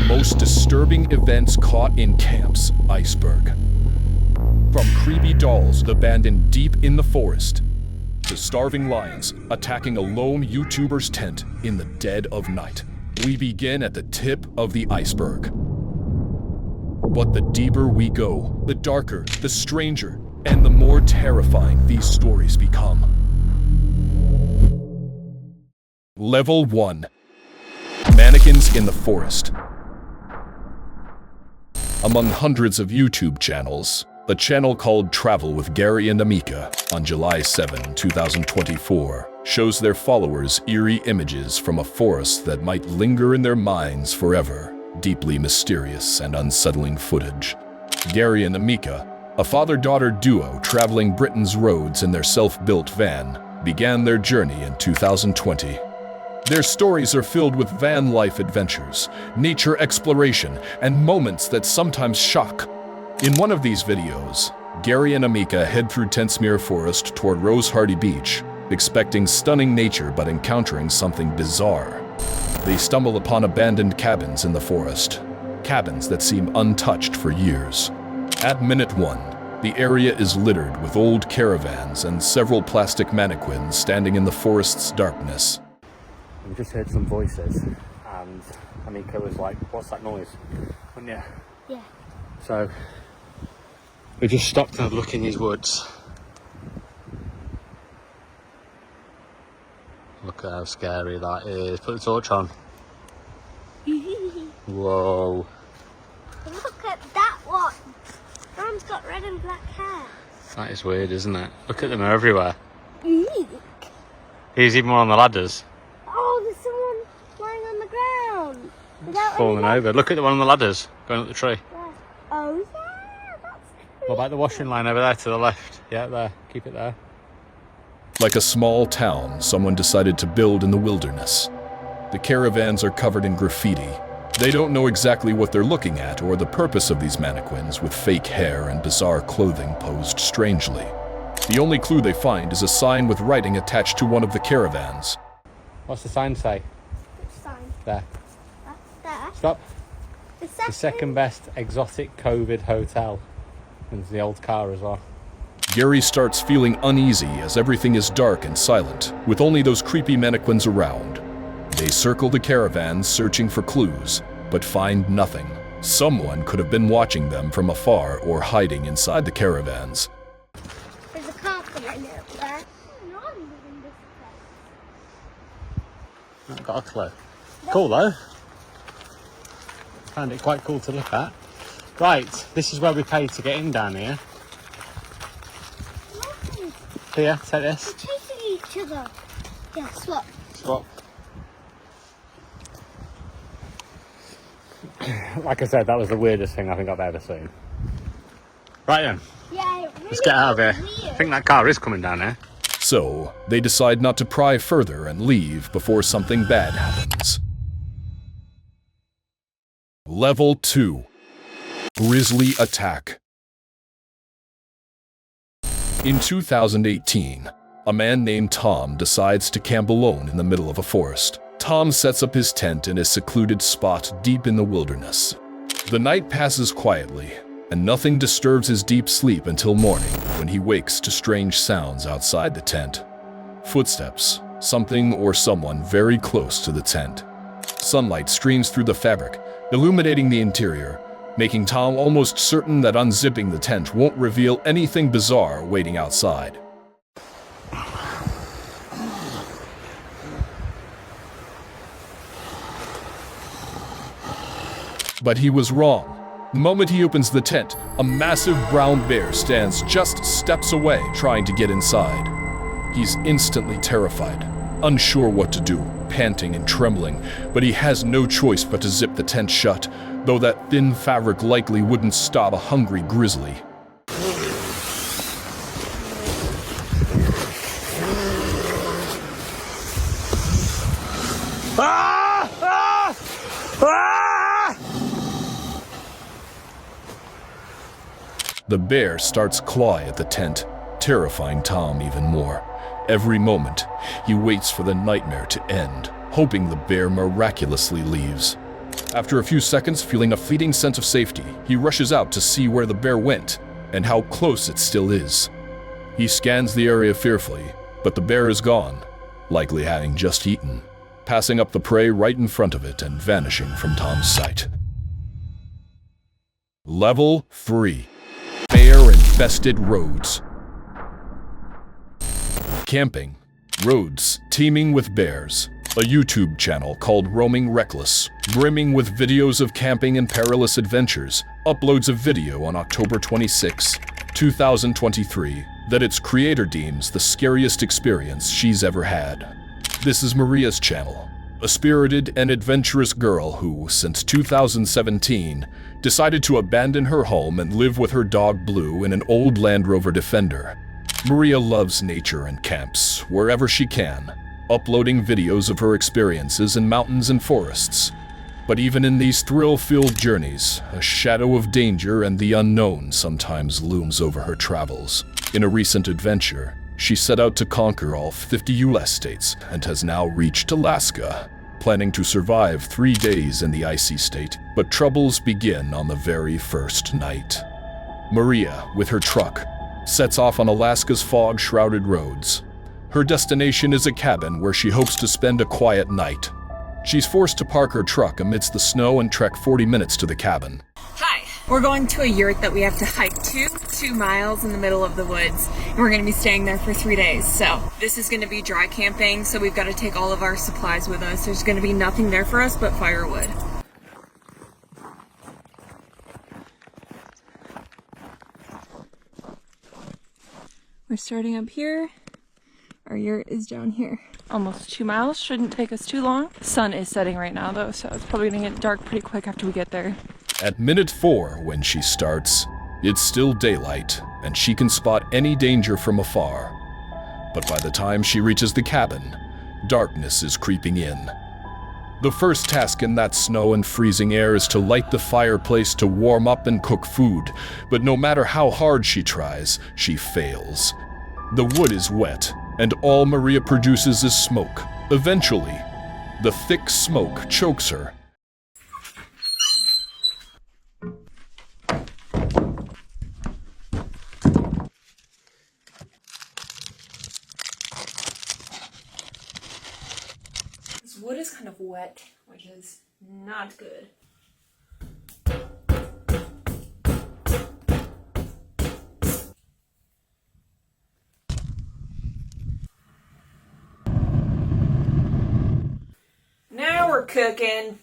most disturbing events caught in camps, Iceberg. From creepy dolls abandoned deep in the forest, to starving lions attacking a lone YouTuber's tent in the dead of night, we begin at the tip of the iceberg. But the deeper we go, the darker, the stranger, and the more terrifying these stories become. Level 1. Mannequins in the forest. Among hundreds of YouTube channels, the channel called Travel with Gary and Amika on July 7, 2024 shows their followers eerie images from a forest that might linger in their minds forever. Deeply mysterious and unsettling footage. Gary and Amika, a father-daughter duo traveling Britain's roads in their self-built van, began their journey in 2020. Their stories are filled with van life adventures, nature exploration, and moments that sometimes shock. In one of these videos, Gary and Amika head through Tentsmere Forest toward Rose Hardy Beach, expecting stunning nature but encountering something bizarre. They stumble upon abandoned cabins in the forest, cabins that seem untouched for years. At minute 1, the area is littered with old caravans and several plastic mannequins standing in the forest's darkness. We just heard some voices, and Amika was like, "What's that noise?" Wasn't you? Yeah. So we just stopped to look in these woods. Look at how scary that is. Put the torch on. Whoa. Look at that one. Mom's got red and black hair. That is weird, isn't it? Look at them, they're everywhere. Eek. Here's even one on the ladders. Oh, there's someone lying on the ground. Without Falling any over. Look at the one on the ladders, going up the tree. Where? Oh, yeah, that's creepy. What about the washing line over there to the left? Yeah, there. Keep it there. Like a small town someone decided to build in the wilderness. The caravans are covered in graffiti. They don't know exactly what they're looking at or the purpose of these mannequins with fake hair and bizarre clothing posed strangely. The only clue they find is a sign with writing attached to one of the caravans. What's the sign say? Which sign? There. There. Stop. The The second best exotic COVID hotel. And there's the old car as well. Gary starts feeling uneasy as everything is dark and silent, with only those creepy mannequins around. They circle the caravans searching for clues, but find nothing. Someone could have been watching them from afar or hiding inside the caravans. There's a car coming up there. No, I'm moving this place. Not got a clue. Cool though. Found it quite cool to look at. Right, this is where we paid to get in down here. Look, Here, take this. they're chasing each other. Yeah, swap. Swap. Like I said, that was the weirdest thing I think I've ever seen. Right then, Yeah, it really let's get out of here. weird. I think that car is coming down here. So, they decide not to pry further and leave before something bad happens. Level 2. Grizzly Attack. In 2018, a man named Tom decides to camp alone in the middle of a forest. Tom sets up his tent in a secluded spot deep in the wilderness. The night passes quietly, and nothing disturbs his deep sleep until morning when he wakes to strange sounds outside the tent. Footsteps, something or someone very close to the tent. Sunlight streams through the fabric, illuminating the interior, making Tom almost certain that unzipping the tent won't reveal anything bizarre waiting outside. But he was wrong. The moment he opens the tent, a massive brown bear stands just steps away trying to get inside. He's instantly terrified, unsure what to do, panting and trembling, but he has no choice but to zip the tent shut, though that thin fabric likely wouldn't stop a hungry grizzly. Ah! Ah! Ah! The bear starts clawing at the tent, terrifying Tom even more. Every moment, he waits for the nightmare to end, hoping the bear miraculously leaves. After a few seconds, feeling a fleeting sense of safety, he rushes out to see where the bear went and how close it still is. He scans the area fearfully, but the bear is gone, likely having just eaten, passing up the prey right in front of it and vanishing from Tom's sight. Level 3. Bear-infested roads. Camping. Roads teeming with bears. A YouTube channel called Roaming Reckless, brimming with videos of camping and perilous adventures, uploads a video on October 26, 2023, that its creator deems the scariest experience she's ever had. This is Maria's channel, a spirited and adventurous girl who, since 2017, decided to abandon her home and live with her dog Blue in an old Land Rover Defender. Maria loves nature and camps wherever she can, uploading videos of her experiences in mountains and forests. But even in these thrill-filled journeys, a shadow of danger and the unknown sometimes looms over her travels. In a recent adventure, she set out to conquer all 50 US states and has now reached Alaska, planning to survive 3 days in the icy state, but troubles begin on the very first night. Maria, with her truck, sets off on Alaska's fog-shrouded roads. Her destination is a cabin where she hopes to spend a quiet night. She's forced to park her truck amidst the snow and trek 40 minutes to the cabin. Hi, we're going to a yurt that we have to hike to, 2 miles in the middle of the woods, and we're going to be staying there for 3 days. So this is going to be dry camping, so we've got to take all of our supplies with us. There's going to be nothing there for us but firewood. We're starting up here. Our yurt is down here. Almost 2 miles, shouldn't take us too long. The sun is setting right now though, so it's probably gonna get dark pretty quick after we get there. At minute 4, when she starts, it's still daylight, and she can spot any danger from afar. But by the time she reaches the cabin, darkness is creeping in. The first task in that snow and freezing air is to light the fireplace to warm up and cook food, but no matter how hard she tries, she fails. The wood is wet, and all Maria produces is smoke. Eventually, the thick smoke chokes her. This wood is kind of wet, which is not good. Now we're cooking.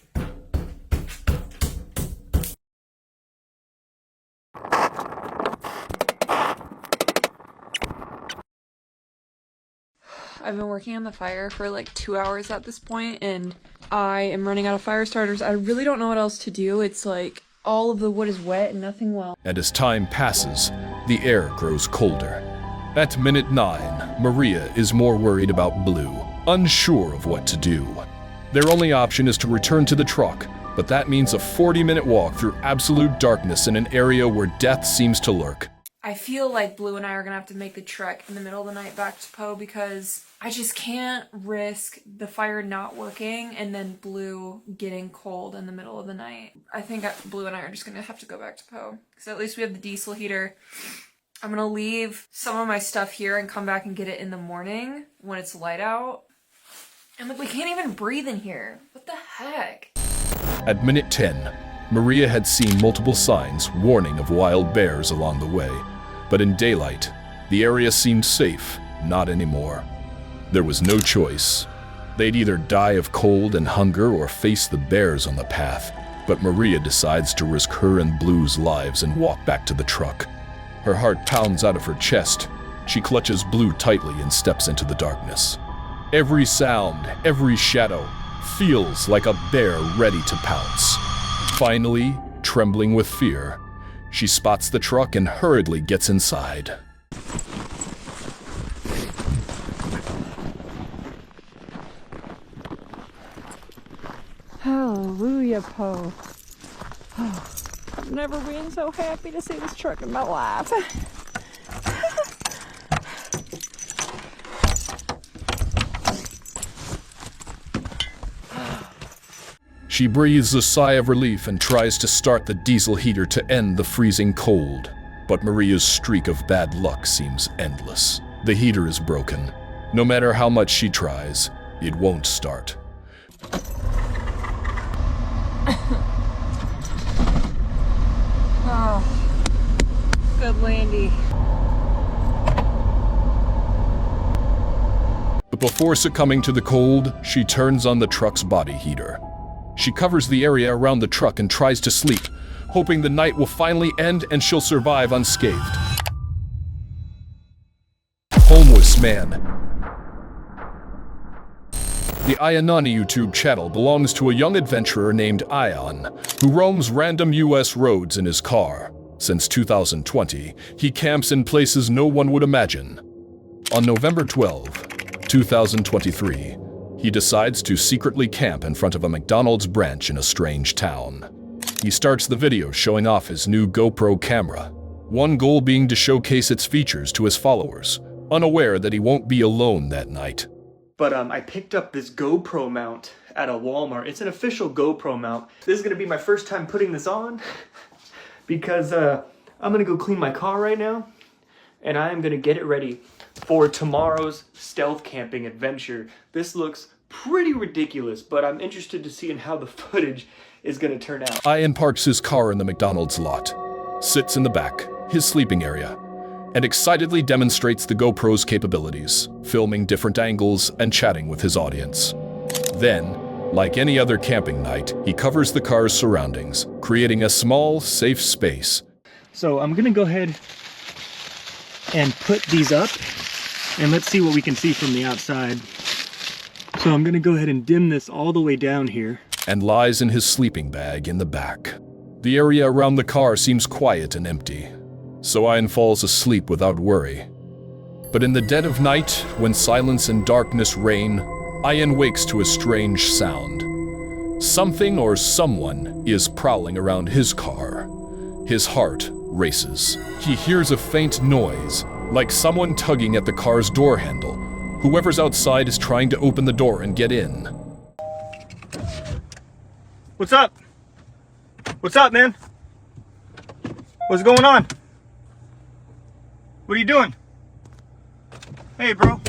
I've been working on the fire for like 2 hours at this point, and I am running out of fire starters. I really don't know what else to do. It's like all of the wood is wet and nothing will. And as time passes, the air grows colder. At minute 9, Maria is more worried about Blue, unsure of what to do. Their only option is to return to the truck, but that means a 40-minute walk through absolute darkness in an area where death seems to lurk. I feel like Blue and I are gonna have to make the trek in the middle of the night back to Poe because I just can't risk the fire not working and then Blue getting cold in the middle of the night. I think Blue and I are just gonna have to go back to Poe because at least we have the diesel heater. I'm gonna leave some of my stuff here and come back and get it in the morning when it's light out. And like, we can't even breathe in here. What the heck? At minute 10, Maria had seen multiple signs warning of wild bears along the way, but in daylight, the area seemed safe, not anymore. There was no choice. They'd either die of cold and hunger or face the bears on the path, but Maria decides to risk her and Blue's lives and walk back to the truck. Her heart pounds out of her chest. She clutches Blue tightly and steps into the darkness. Every sound, every shadow, feels like a bear ready to pounce. Finally, trembling with fear, she spots the truck and hurriedly gets inside. Hallelujah, Poe. Oh, I've never been so happy to see this truck in my life. She breathes a sigh of relief and tries to start the diesel heater to end the freezing cold. But Maria's streak of bad luck seems endless. The heater is broken. No matter how much she tries, it won't start. Oh, good Landy. But before succumbing to the cold, she turns on the truck's body heater. She covers the area around the truck and tries to sleep, hoping the night will finally end and she'll survive unscathed. Homeless man. The Ayanani YouTube channel belongs to a young adventurer named Ayan, who roams random US roads in his car. Since 2020, he camps in places no one would imagine. On November 12, 2023, he decides to secretly camp in front of a McDonald's branch in a strange town. He starts the video showing off his new GoPro camera, one goal being to showcase its features to his followers, unaware that he won't be alone that night. But I picked up this GoPro mount at a Walmart. It's an official GoPro mount. This is gonna be my first time putting this on because I'm gonna go clean my car right now and I am gonna get it ready for tomorrow's stealth camping adventure. This looks pretty ridiculous, but I'm interested to see in how the footage is gonna turn out. Ayan parks his car in the McDonald's lot, sits in the back, his sleeping area, and excitedly demonstrates the GoPro's capabilities, filming different angles and chatting with his audience. Then, like any other camping night, he covers the car's surroundings, creating a small, safe space. So I'm gonna go ahead and put these up and let's see what we can see from the outside. So I'm gonna go ahead and dim this all the way down here. And lies in his sleeping bag in the back. The area around the car seems quiet and empty, so Ayan falls asleep without worry. But in the dead of night, when silence and darkness reign, Ayan wakes to a strange sound. Something or someone is prowling around his car. His heart races. He hears a faint noise, like someone tugging at the car's door handle. Whoever's outside is trying to open the door and get in. What's up? What's up, man? What's going on? What are you doing? Hey, bro.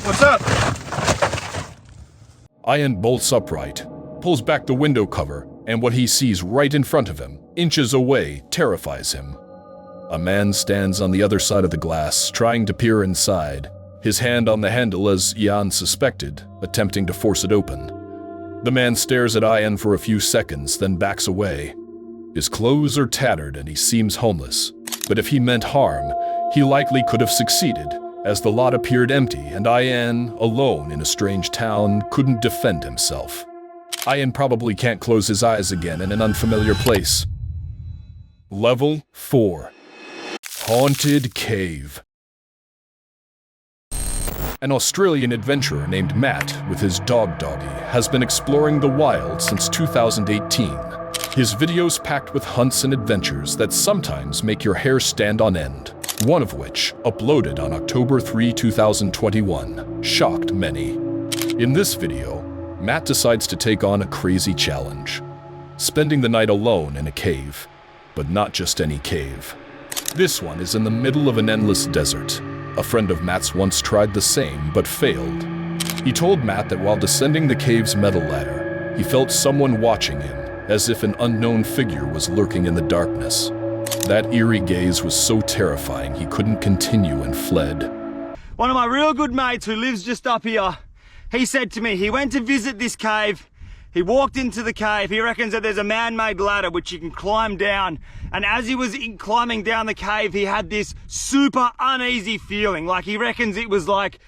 What's up? Ayan bolts upright, pulls back the window cover, and what he sees right in front of him, inches away, terrifies him. A man stands on the other side of the glass, trying to peer inside, his hand on the handle as Ayan suspected, attempting to force it open. The man stares at Ayan for a few seconds, then backs away. His clothes are tattered and he seems homeless, but if he meant harm, he likely could have succeeded, as the lot appeared empty and Ayan, alone in a strange town, couldn't defend himself. Ayan probably can't close his eyes again in an unfamiliar place. Level 4. Haunted Cave. An Australian adventurer named Matt, with his dog Doggy, has been exploring the wild since 2018. His videos packed with hunts and adventures that sometimes make your hair stand on end. One of which, uploaded on October 3, 2021, shocked many. In this video, Matt decides to take on a crazy challenge, spending the night alone in a cave, but not just any cave. This one is in the middle of an endless desert. A friend of Matt's once tried the same, but failed. He told Matt that while descending the cave's metal ladder, he felt someone watching him, as if an unknown figure was lurking in the darkness. That eerie gaze was so terrifying he couldn't continue and fled. One of my real good mates who lives just up here, he said to me, he went to visit this cave. He walked into the cave. He reckons that there's a man-made ladder which you can climb down. And as he was climbing down the cave, he had this super uneasy feeling. Like he reckons it was like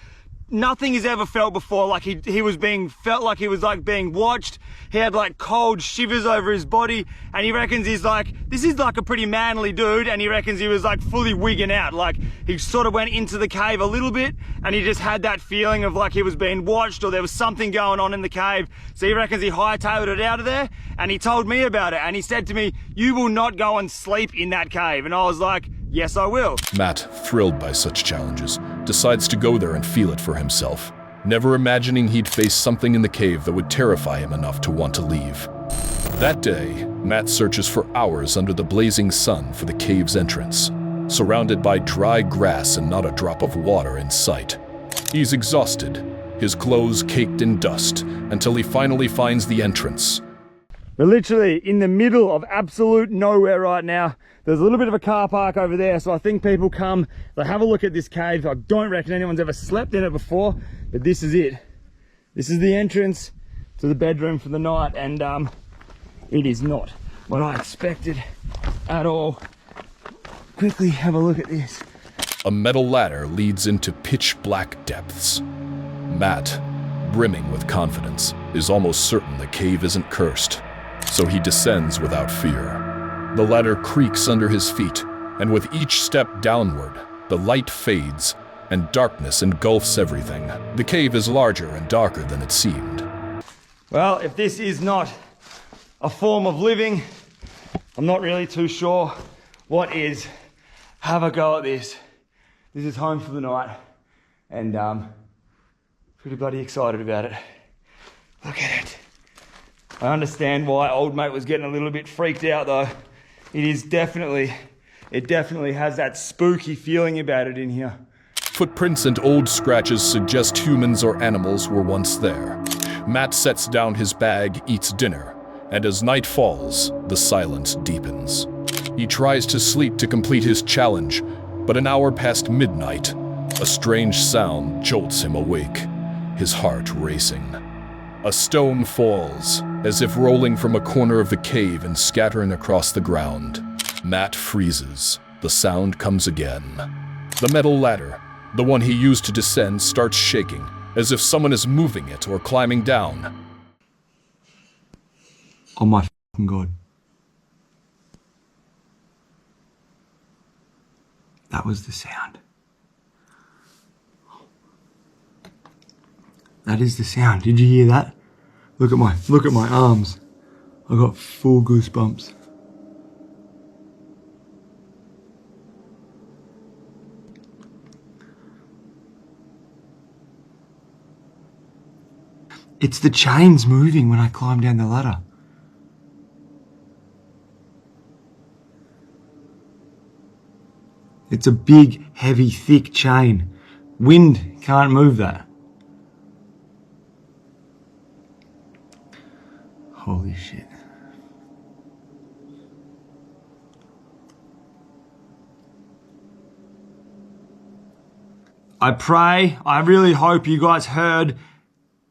nothing he's ever felt before. Like felt like he was like being watched. He had like cold shivers over his body. And he reckons he's like, this is like a pretty manly dude. And he reckons he was like fully wigging out. Like he sort of went into the cave a little bit and he just had that feeling of like he was being watched or there was something going on in the cave. So he reckons he hightailed it out of there and he told me about it. And he said to me, you will not go and sleep in that cave. And I was like, yes, I will. Matt, thrilled by such challenges, decides to go there and feel it for himself. never imagining he'd face something in the cave that would terrify him enough to want to leave. That day, Matt searches for hours under the blazing sun for the cave's entrance, surrounded by dry grass and not a drop of water in sight. He's exhausted, his clothes caked in dust, until he finally finds the entrance. We're literally in the middle of absolute nowhere right now. There's a little bit of a car park over there, so I think people come, they have a look at this cave. I don't reckon anyone's ever slept in it before, but this is it. This is the entrance to the bedroom for the night, and it is not what I expected at all. Quickly have a look at this. A metal ladder leads into pitch black depths. Matt, brimming with confidence, is almost certain the cave isn't cursed, so he descends without fear. The ladder creaks under his feet, and with each step downward, the light fades and darkness engulfs everything. The cave is larger and darker than it seemed. Well, if this is not a form of living, I'm not really too sure what is. Have a go at this. This is home for the night, and pretty bloody excited about it. Look at it. I understand why old mate was getting a little bit freaked out though. It definitely has that spooky feeling about it in here. Footprints and old scratches suggest humans or animals were once there. Matt sets down his bag, eats dinner, and as night falls, the silence deepens. He tries to sleep to complete his challenge, but an hour past midnight, a strange sound jolts him awake, his heart racing. A stone falls, as if rolling from a corner of the cave and scattering across the ground. Matt freezes. The sound comes again. The metal ladder, the one he used to descend, starts shaking, as if someone is moving it or climbing down. Oh my fucking God. That was the sound. That is the sound. Did you hear that? Look at my arms. I got full goosebumps. It's the chains moving when I climb down the ladder. It's a big, heavy, thick chain. Wind can't move that. Holy shit. I really hope you guys heard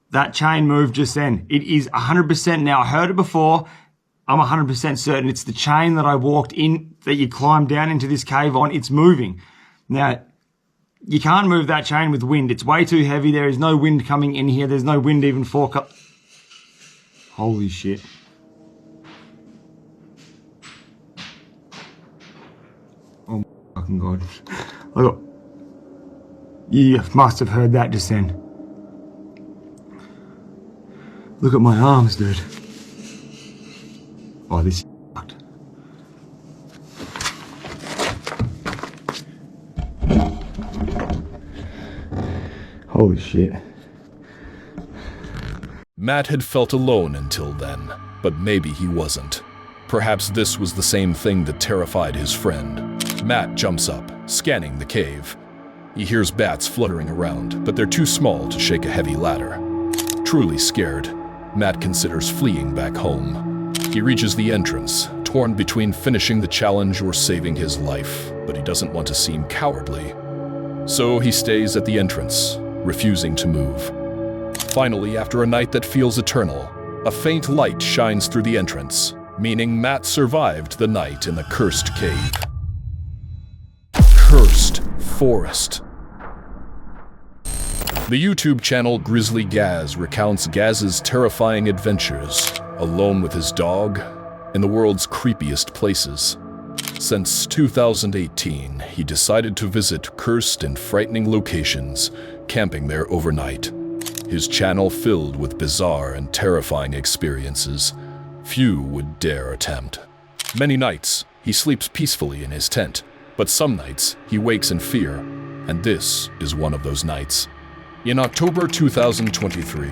that chain move just then. It is 100% now. I heard it before. I'm 100% certain it's the chain that I walked in, that you climbed down into this cave on. It's moving. Now, you can't move that chain with wind. It's way too heavy. There is no wind coming in here. There's no wind even forecast. Holy shit. Oh my fucking God. Look. You must have heard that just then. Look at my arms, dude. Oh, this is fucked. Holy shit. Matt had felt alone until then, but maybe he wasn't. Perhaps this was the same thing that terrified his friend. Matt jumps up, scanning the cave. He hears bats fluttering around, but they're too small to shake a heavy ladder. Truly scared, Matt considers fleeing back home. He reaches the entrance, torn between finishing the challenge or saving his life, but he doesn't want to seem cowardly. So he stays at the entrance, refusing to move. Finally, after a night that feels eternal, a faint light shines through the entrance, meaning Matt survived the night in the cursed cave. Cursed Forest. The YouTube channel Grizzly Gaz recounts Gaz's terrifying adventures, alone with his dog, in the world's creepiest places. Since 2018, he decided to visit cursed and frightening locations, camping there overnight. His channel filled with bizarre and terrifying experiences few would dare attempt. Many nights, he sleeps peacefully in his tent, but some nights he wakes in fear, and this is one of those nights. In October 2023,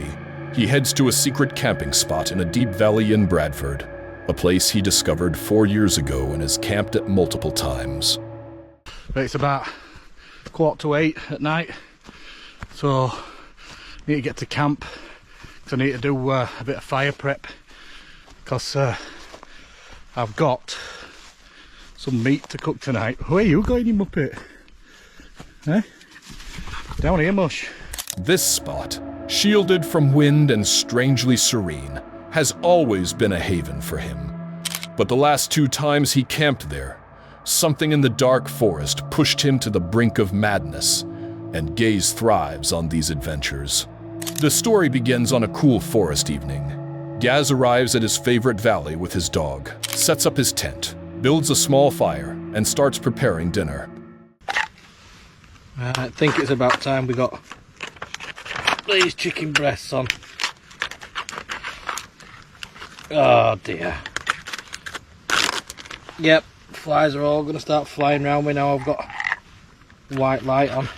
he heads to a secret camping spot in a deep valley in Bradford, a place he discovered 4 years ago and has camped at multiple times. It's about 7:45 at night, so I need to get to camp because I need to do a bit of fire prep, because I've got some meat to cook tonight. Where are you going, you muppet? Eh? Down here, mush. This spot, shielded from wind and strangely serene, has always been a haven for him. But the last 2 times he camped there, something in the dark forest pushed him to the brink of madness, and Gaze thrives on these adventures. The story begins on a cool forest evening. Gaz arrives at his favorite valley with his dog, sets up his tent, builds a small fire, and starts preparing dinner. I think it's about time we got these chicken breasts on. Oh dear. Yep, flies are all going to start flying around me now I've got white light on.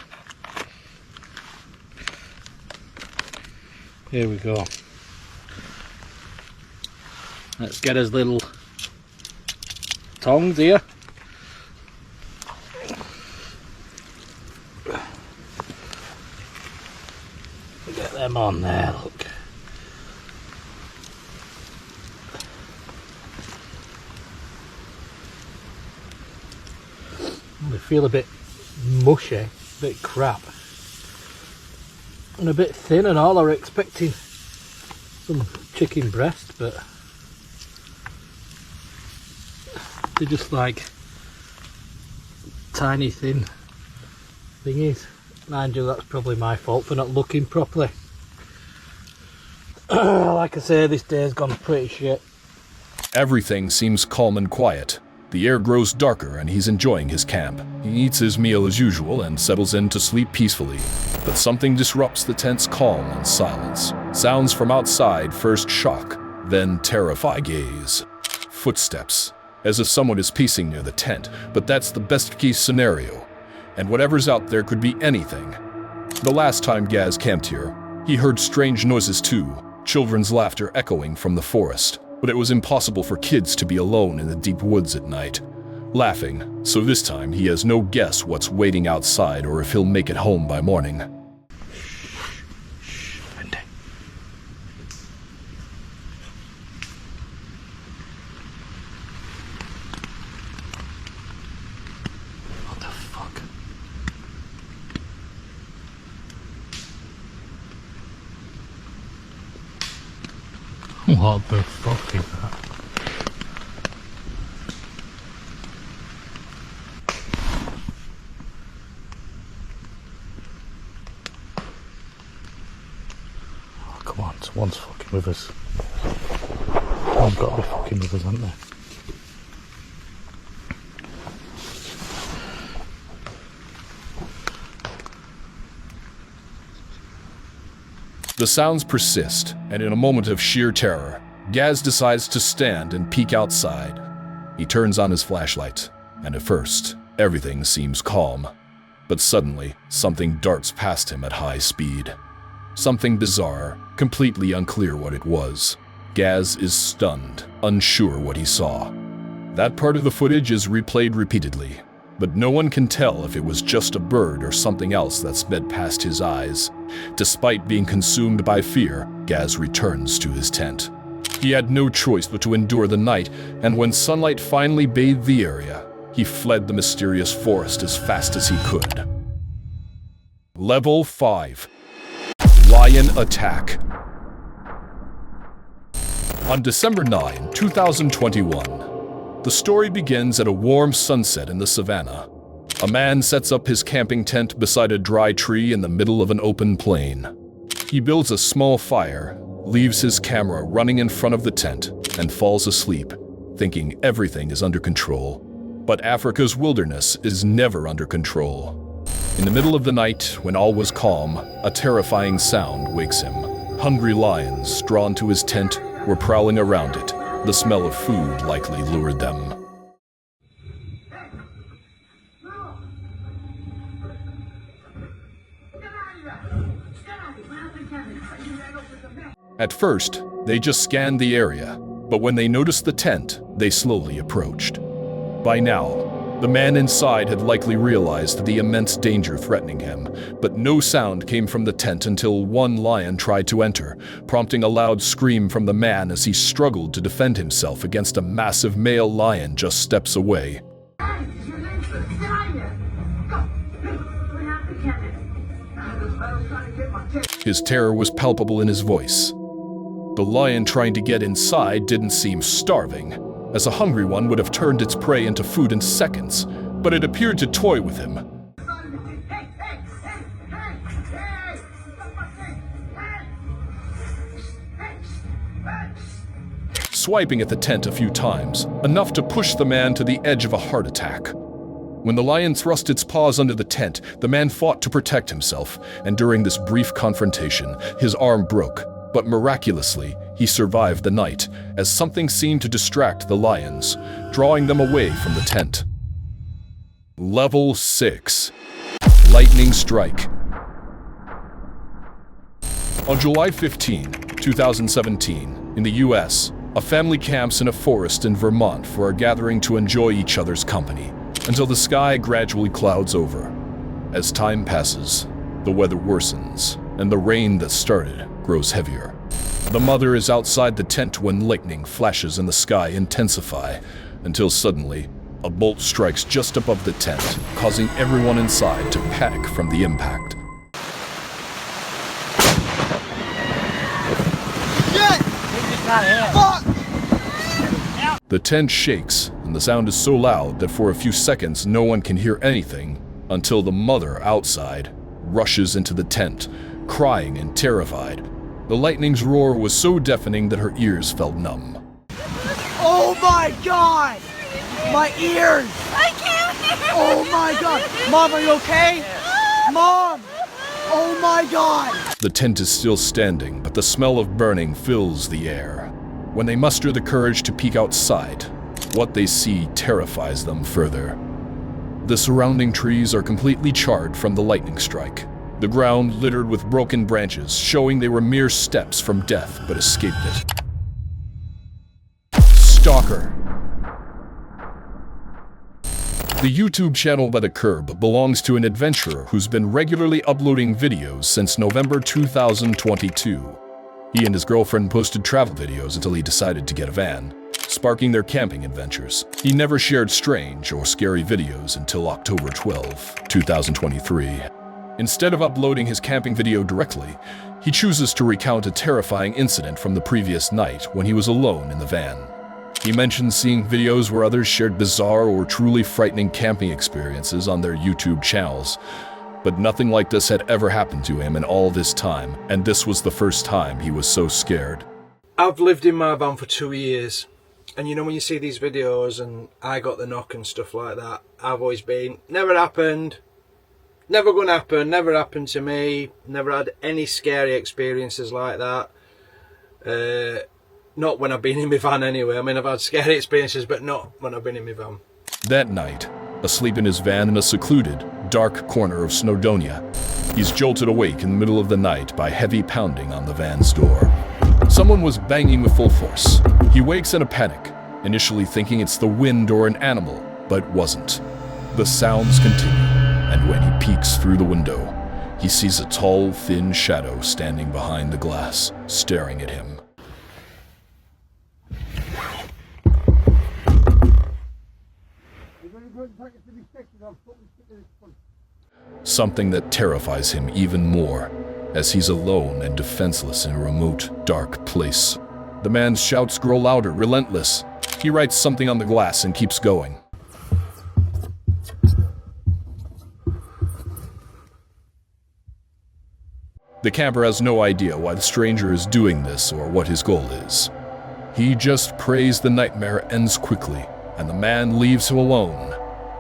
Here we go. Let's get his little tongs here. Get them on there, look. They feel a bit mushy, a bit crap, and a bit thin and all. I was expecting some chicken breast, but they're just like tiny thin thingies. Mind you, that's probably my fault for not looking properly. Like I say, this day's gone pretty shit. Everything seems calm and quiet. The air grows darker and he's enjoying his camp. He eats his meal as usual and settles in to sleep peacefully. But something disrupts the tent's calm and silence. Sounds from outside first shock, then terrify Gaze. Footsteps, as if someone is pacing near the tent, but that's the best case scenario. And whatever's out there could be anything. The last time Gaz camped here, he heard strange noises too, children's laughter echoing from the forest. But it was impossible for kids to be alone in the deep woods at night, laughing, so this time he has no guess what's waiting outside or if he'll make it home by morning. What the fuck? What the fuck is that? Oh, come on, someone's fucking with us. Someone's got to be fucking with us, haven't they? The sounds persist, and in a moment of sheer terror, Gaz decides to stand and peek outside. He turns on his flashlight, and at first, everything seems calm. But suddenly, something darts past him at high speed. Something bizarre, completely unclear what it was. Gaz is stunned, unsure what he saw. That part of the footage is replayed repeatedly, but no one can tell if it was just a bird or something else that sped past his eyes. Despite being consumed by fear, Gaz returns to his tent. He had no choice but to endure the night, and when sunlight finally bathed the area, he fled the mysterious forest as fast as he could. Level 5. Lion Attack. On December 9, 2021, the story begins at a warm sunset in the savannah. A man sets up his camping tent beside a dry tree in the middle of an open plain. He builds a small fire, leaves his camera running in front of the tent, and falls asleep, thinking everything is under control. But Africa's wilderness is never under control. In the middle of the night, when all was calm, a terrifying sound wakes him. Hungry lions, drawn to his tent, were prowling around it. The smell of food likely lured them. At first, they just scanned the area, but when they noticed the tent, they slowly approached. By now, the man inside had likely realized the immense danger threatening him, but no sound came from the tent until one lion tried to enter, prompting a loud scream from the man as he struggled to defend himself against a massive male lion just steps away. His terror was palpable in his voice. The lion trying to get inside didn't seem starving, as a hungry one would have turned its prey into food in seconds, but it appeared to toy with him. Swiping at the tent a few times, enough to push the man to the edge of a heart attack. When the lion thrust its paws under the tent, the man fought to protect himself, and during this brief confrontation, his arm broke, but miraculously, he survived the night, as something seemed to distract the lions, drawing them away from the tent. Level 6. Lightning Strike. On July 15, 2017, in the US, a family camps in a forest in Vermont for a gathering to enjoy each other's company, until the sky gradually clouds over. As time passes, the weather worsens, and the rain that started grows heavier. The mother is outside the tent when lightning flashes in the sky intensify, until suddenly, a bolt strikes just above the tent, causing everyone inside to panic from the impact. The tent shakes, and the sound is so loud that for a few seconds no one can hear anything, until the mother outside rushes into the tent, crying and terrified. The lightning's roar was so deafening that her ears felt numb. Oh my God! My ears! I can't hear. Oh my God! Mom, are you okay? Mom! Oh my God! The tent is still standing, but the smell of burning fills the air. When they muster the courage to peek outside, what they see terrifies them further. The surrounding trees are completely charred from the lightning strike. The ground littered with broken branches, showing they were mere steps from death but escaped it. Stalker. The YouTube channel By the Curb belongs to an adventurer who's been regularly uploading videos since November 2022. He and his girlfriend posted travel videos until he decided to get a van, sparking their camping adventures. He never shared strange or scary videos until October 12, 2023. Instead of uploading his camping video directly, he chooses to recount a terrifying incident from the previous night when he was alone in the van. He mentions seeing videos where others shared bizarre or truly frightening camping experiences on their YouTube channels, but nothing like this had ever happened to him in all this time, and this was the first time he was so scared. I've lived in my van for 2 years, and you know when you see these videos and I got the knock and stuff like that, I've always been, never happened, never gonna happen, never happened to me, never had any scary experiences like that. Not when I've been in my van anyway. I mean, I've had scary experiences, but not when I've been in my van. That night, asleep in his van in a secluded, dark corner of Snowdonia, he's jolted awake in the middle of the night by heavy pounding on the van's door. Someone was banging with full force. He wakes in a panic, initially thinking it's the wind or an animal, but wasn't. The sounds continue, and when he peeks through the window, he sees a tall, thin shadow standing behind the glass, staring at him. Something that terrifies him even more, as he's alone and defenseless in a remote, dark place. The man's shouts grow louder, relentless. He writes something on the glass and keeps going. The camper has no idea why the stranger is doing this or what his goal is. He just prays the nightmare ends quickly, and the man leaves him alone.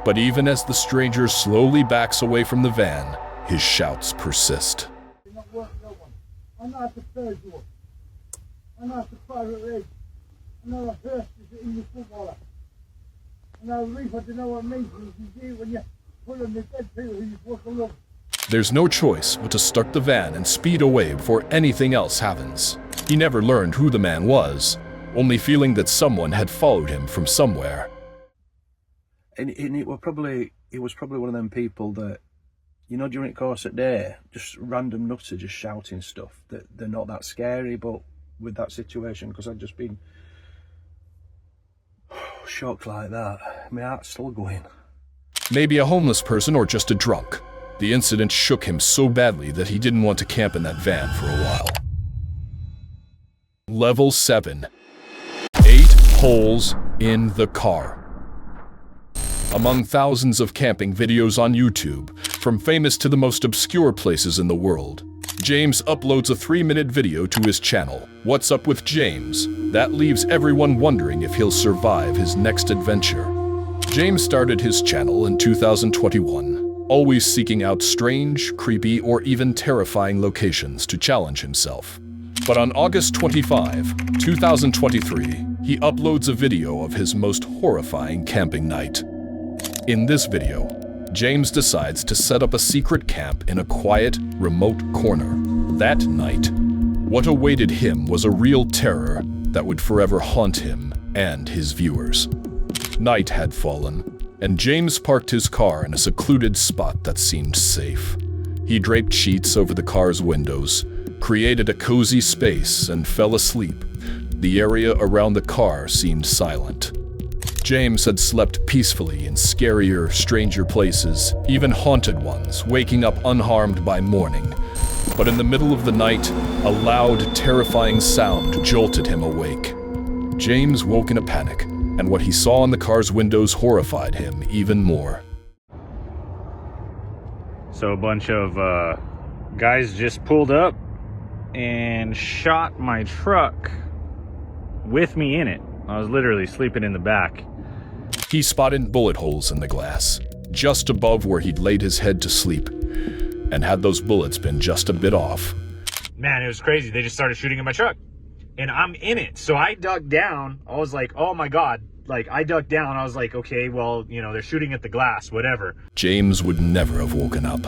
But even as the stranger slowly backs away from the van, his shouts persist. I'm not the third one. I'm not the private rig. I'm not a first English footballer. I'm not a reef, I don't know what it means when you put on the dead people who you're supposed to love. There's no choice but to start the van and speed away before anything else happens. He never learned who the man was, only feeling that someone had followed him from somewhere. And it was probably one of them people that, you know, during the course of the day, just random nutter just shouting stuff that they're not that scary, but with that situation, because I'd just been shocked like that, my heart's still going. Maybe a homeless person or just a drunk. The incident shook him so badly that he didn't want to camp in that van for a while. Level 7. 8 holes in the car. Among thousands of camping videos on YouTube, from famous to the most obscure places in the world, James uploads a 3-minute video to his channel. What's up with James? That leaves everyone wondering if he'll survive his next adventure. James started his channel in 2021, always seeking out strange, creepy, or even terrifying locations to challenge himself. But on August 25, 2023, he uploads a video of his most horrifying camping night. In this video, James decides to set up a secret camp in a quiet, remote corner. That night, what awaited him was a real terror that would forever haunt him and his viewers. Night had fallen, and James parked his car in a secluded spot that seemed safe. He draped sheets over the car's windows, created a cozy space, and fell asleep. The area around the car seemed silent. James had slept peacefully in scarier, stranger places, even haunted ones, waking up unharmed by morning. But in the middle of the night, a loud, terrifying sound jolted him awake. James woke in a panic, and what he saw in the car's windows horrified him even more. So a bunch of guys just pulled up and shot my truck with me in it. I was literally sleeping in the back. He spotted bullet holes in the glass, just above where he'd laid his head to sleep. And had those bullets been just a bit off, Man, it was crazy. They just started shooting at my truck. And I'm in it. So I ducked down. I was like, oh my God. Like, I ducked down. I was like, okay, well, you know, they're shooting at the glass, whatever. James would never have woken up.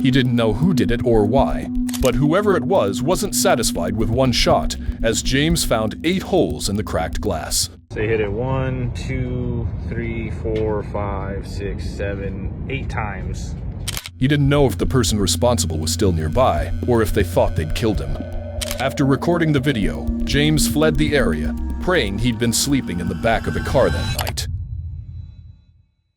He didn't know who did it or why. But whoever it was wasn't satisfied with one shot, as James found 8 holes in the cracked glass. They hit it 1, 2, 3, 4, 5, 6, 7, 8 times. He didn't know if the person responsible was still nearby, or if they thought they'd killed him. After recording the video, James fled the area, praying he'd been sleeping in the back of the car that night.